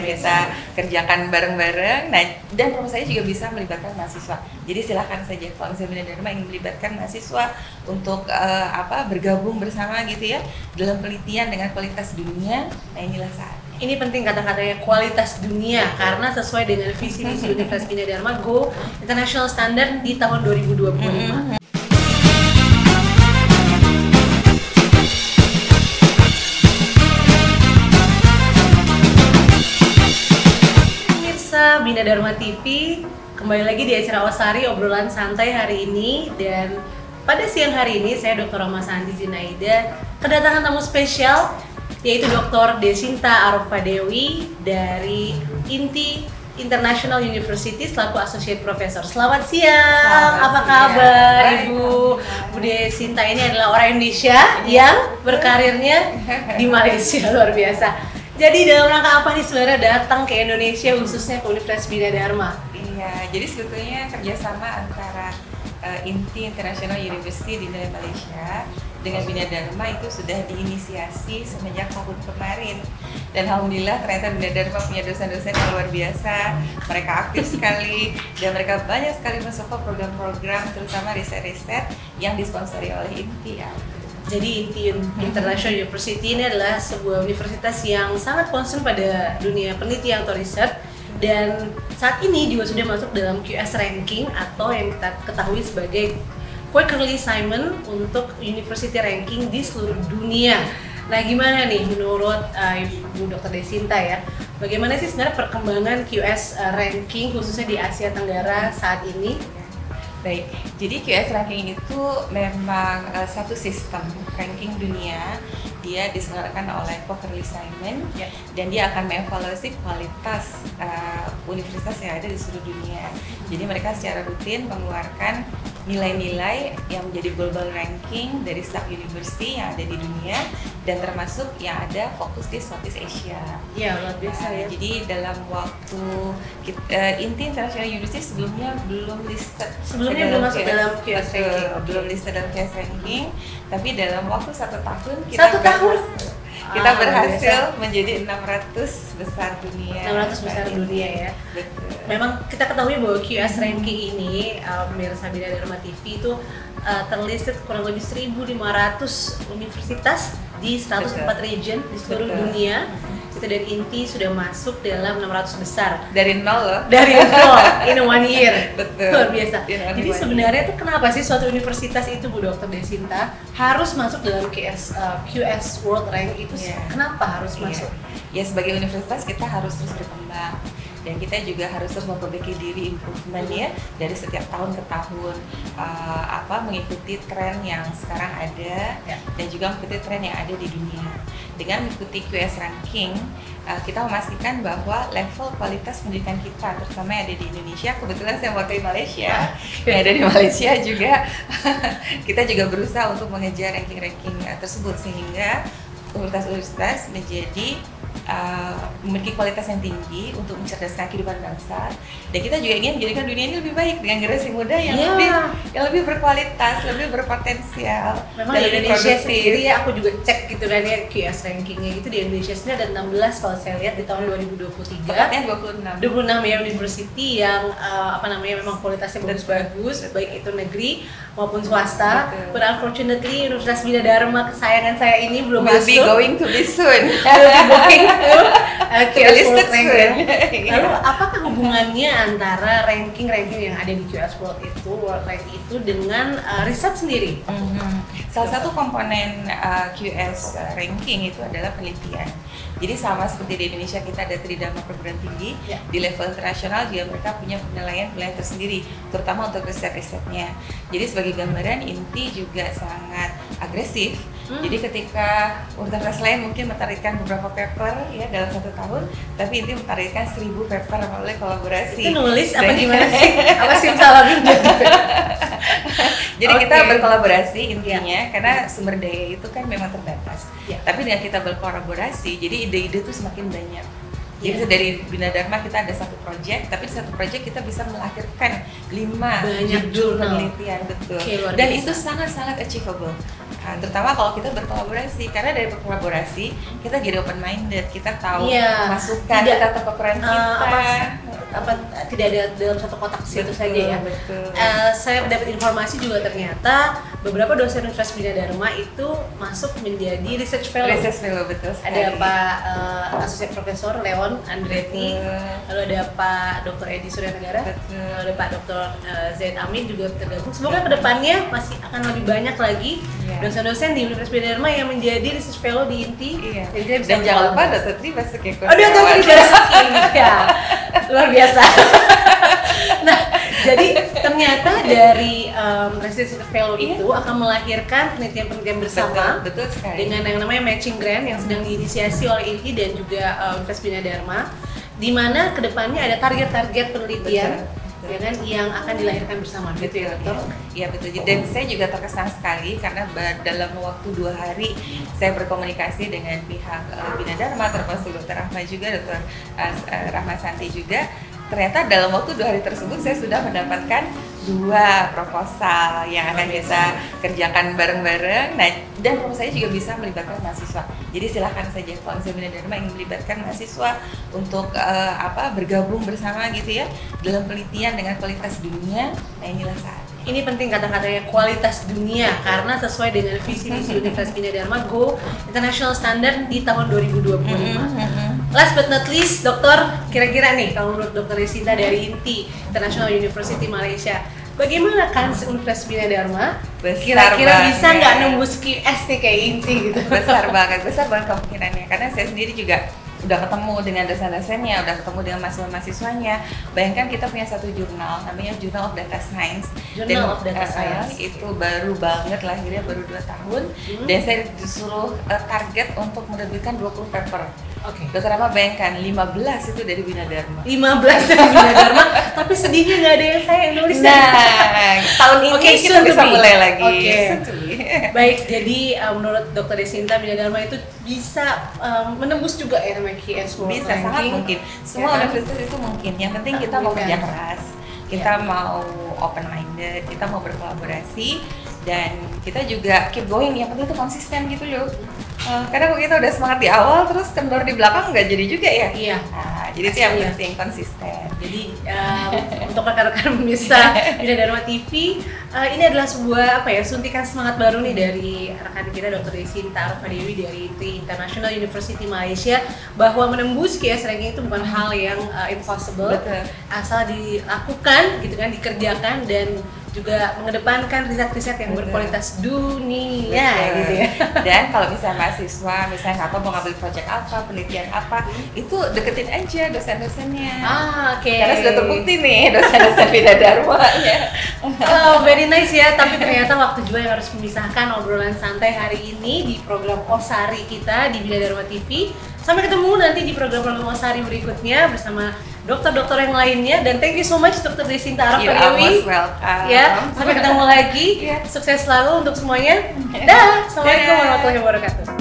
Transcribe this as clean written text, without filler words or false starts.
yang kita kerjakan bareng-bareng. Nah, dan proposalnya juga bisa melibatkan mahasiswa. Jadi silakan saja kalau misalnya Bina Dharma ingin melibatkan mahasiswa untuk bergabung bersama gitu ya dalam penelitian dengan kualitas dunia. Nah, inilah saatnya. Ini penting kata-katanya kualitas dunia karena sesuai dengan visi misi Universitas Bina Dharma Go International Standard di tahun 2025. Pemirsa Bina Dharma TV, kembali lagi di acara Osari obrolan santai hari ini, dan pada siang hari ini saya Dr. Rama Santi Zinaida kedatangan tamu spesial yaitu Dr. Desinta Arofa Dewi dari INTI International University selaku Associate Professor. Selamat siang, apa kabar Ibu? Bu Desinta ini adalah orang Indonesia yang berkarirnya di Malaysia, luar biasa. Jadi dalam rangka apa nih sebenarnya datang ke Indonesia khususnya ke Universitas Bina Dharma? Iya, jadi sebetulnya kerjasama antara INTI International University di Malaysia dengan Bina Dharma itu sudah diinisiasi semenjak tahun kemarin, dan alhamdulillah ternyata Bina Dharma punya dosen-dosen yang luar biasa. Mereka aktif sekali dan mereka banyak sekali mensupport program-program terutama riset-riset yang disponsori oleh INTI ya. Jadi INTI International University ini adalah sebuah universitas yang sangat concern pada dunia penelitian atau riset, dan saat ini juga sudah masuk dalam QS ranking atau yang kita ketahui sebagai quarterly assignment untuk university ranking di seluruh dunia. Nah, gimana nih menurut Ibu Dr. Desinta ya, bagaimana sih sebenarnya perkembangan QS ranking khususnya di Asia Tenggara saat ini? Baik, jadi QS ranking itu memang satu sistem ranking dunia. Dia diselenggarakan oleh quarterly assignment dan dia akan mengevaluasi kualitas universitas yang ada di seluruh dunia. Jadi mereka secara rutin mengeluarkan nilai-nilai yang menjadi global ranking dari setiap university yang ada di dunia, dan termasuk yang ada fokus di Southeast Asia. Ya, luar biasa ya. Jadi dalam waktu INTI International University sebelumnya belum listed. Sebelumnya belum masuk dalam QS ranking. Belum listed dalam QS ranking, tapi dalam waktu 1 tahun kita berhasil menjadi 600 besar dunia. 600 besar dunia ya. Betul. Memang kita ketahui bahwa QS ranking ini, pemirsa Bina Dharma TV itu terlisted kurang lebih 1.500 universitas di 104 region di seluruh dunia. Kita dari INTI sudah masuk dalam 600 besar. Dari nol loh. Dari nol, in 1 year. Betul. Luar biasa. Jadi sebenarnya itu kenapa sih suatu universitas itu, Bu Dr. Desinta, harus masuk dalam QS World Rank itu? Kenapa harus masuk? Ya, sebagai universitas kita harus terus berkembang, dan kita juga harus terus memperbaiki diri, improvement ya, dari setiap tahun ke tahun, mengikuti tren yang sekarang ada dan juga mengikuti tren yang ada di dunia. Dengan mengikuti QS ranking, kita memastikan bahwa level kualitas pendidikan kita, terutama yang ada di Indonesia, kebetulan saya mewakili Malaysia, yang ada di Malaysia juga, kita juga berusaha untuk mengejar ranking-ranking tersebut sehingga universitas-universitas menjadi memiliki kualitas yang tinggi untuk mencerdaskan kehidupan bangsa, dan kita juga ingin menjadikan dunia ini lebih baik dengan generasi muda yang lebih berkualitas, lebih berpotensial. Memang di Indonesia sendiri ya, aku juga cek gitu kan ya QS rankingnya gitu, di Indonesia sendiri ada 16 kalau saya lihat di tahun 2023. Tepatnya 26 ya university yang memang kualitasnya bagus-bagus, baik itu negeri maupun swasta. But unfortunately Universitas Bina Dharma kesayangan saya ini belum masuk. Will be going to be soon. QS World Ranking. Lalu apakah hubungannya antara ranking-ranking yang ada di QS World Rank itu dengan riset sendiri? Salah satu komponen QS ranking itu adalah penelitian. Jadi sama seperti di Indonesia kita ada Tridharma perguruan tinggi, di level internasional juga mereka punya penilaian tersendiri, terutama untuk riset-risetnya. Jadi sebagai gambaran, INTI juga sangat agresif. Jadi ketika universitas lain mungkin mentargetkan beberapa paper ya dalam 1 tahun, tapi INTI mentargetkan 1000 paper melalui kolaborasi. Itu nulis apa gimana sih? Apa sih salah Jadi kita berkolaborasi intinya, karena sumber daya itu kan memang terbatas. Tapi dengan kita berkolaborasi, jadi ide-ide itu semakin banyak. Jadi dari Bina Dharma kita ada satu proyek, tapi di satu proyek kita bisa melahirkan 5 judul penelitian, betul. Dan itu sangat-sangat achievable. Terutama kalau kita berkolaborasi, karena dari berkolaborasi kita jadi open minded, kita tahu masukan, kita tahu kekurangan kita. Tidak ada dalam satu kotak situ saja ya. Betul. Saya dapat informasi juga ternyata beberapa dosen Universitas Bina Dharma itu masuk menjadi research fellow. Research fellow, betul sekali. Ada Pak Asosiat Profesor Leon Andretti, lalu ada Pak Dr. Edi Suryanegara, lalu ada Pak Dr. Zaid Amin juga tergabung. Semoga kedepannya masih akan lebih banyak lagi dosen-dosen di Universitas Bina Dharma yang menjadi research fellow di INTI. Dan jangan lupa Dr. Tri Basuki. Oh, Dr. Tri Basuki, ya luar biasa. Nah, jadi ternyata dari research fellow itu akan melahirkan penelitian-penelitian bersama betul sekali. Dengan yang namanya matching grant yang sedang diinisiasi oleh INTI dan juga Universitas Bina Dharma, di mana kedepannya ada target-target penelitian ya kan, yang akan dilahirkan bersama, gitu ya dokter? Iya betul, dan saya juga terkesan sekali karena dalam waktu 2 hari saya berkomunikasi dengan pihak Bina Dharma, termasuk Dr. Rahma juga, Dr. Rahma Santi juga. Ternyata dalam waktu 2 hari tersebut saya sudah mendapatkan 2 proposal yang akan kita kerjakan bareng-bareng. Nah, dan proposalnya juga bisa melibatkan mahasiswa. Jadi silahkan saja kalau misalnya Bina Dharma ingin melibatkan mahasiswa untuk bergabung bersama gitu ya dalam penelitian dengan kualitas dunia. Nah, inilah saat. Ini penting kata-katanya, kualitas dunia, karena sesuai dengan visi-misi Universitas Bina Dharma Go International Standard di tahun 2025. Last but not least, dokter, kira-kira nih kalau menurut Dr. Sinta dari INTI International University Malaysia, bagaimana kan Universitas Bina Dharma kira-kira bisa nggak nembus QS nih kayak INTI gitu? Besar banget kemungkinannya, karena saya sendiri juga udah ketemu dengan dosen-dosennya, udah ketemu dengan mahasiswa-mahasiswanya. Bayangkan kita punya satu jurnal, namanya Journal of Data Science. Journal of Data Science. Itu baru banget, lahirnya baru 2 tahun. Dan saya disuruh target untuk menerbitkan 20 paper. Oke. Dokter Rahma bayangkan, 15 itu dari Bina Dharma. 15 dari Bina Dharma, tapi sedihnya nggak ada yang saya yang nulis. Nah, tahun ini kita bisa mulai lagi. Baik, jadi menurut Dr. Sinta, Bina Dharma itu bisa menembus juga ya namanya QS World Bisa, Ranking. sangat mungkin. Semua universitas itu mungkin. Yang penting kita mau kerja keras, kita mau open minded, kita mau berkolaborasi, dan kita juga keep going. Yang penting itu konsisten gitu loh. Karena kalau kita udah semangat di awal terus kendor di belakang nggak jadi juga ya. Iya. Jadi itu yang penting konsisten. Jadi untuk rekan-rekan pemirsa Bina Dharma TV, ini adalah sebuah suntikan semangat baru nih dari rekan kita Dr. Sinta Arfadewi dari INTI International University Malaysia, bahwa menembus QS ranking itu bukan hal yang impossible. Betul. Asal dilakukan gitu kan, dikerjakan, dan juga mengedepankan riset-riset yang berkualitas dunia gitu ya. Dan kalau misalnya mahasiswa misalnya nggak tahu mau ngambil proyek apa, penelitian apa, itu deketin aja dosen-dosennya. Oke. Karena sudah terbukti nih dosen-dosen Bina Dharma ya. Oh, very nice ya. Tapi ternyata waktu juga yang harus memisahkan obrolan santai hari ini di program Osari kita di Bina Dharma TV. Sampai ketemu nanti di program-program Osari berikutnya bersama dokter-dokter yang lainnya, dan thank you so much Dr. Sinta Arfadewi. Ya, sampai ketemu lagi. Sukses selalu untuk semuanya. Dah, assalamualaikum warahmatullahi wabarakatuh.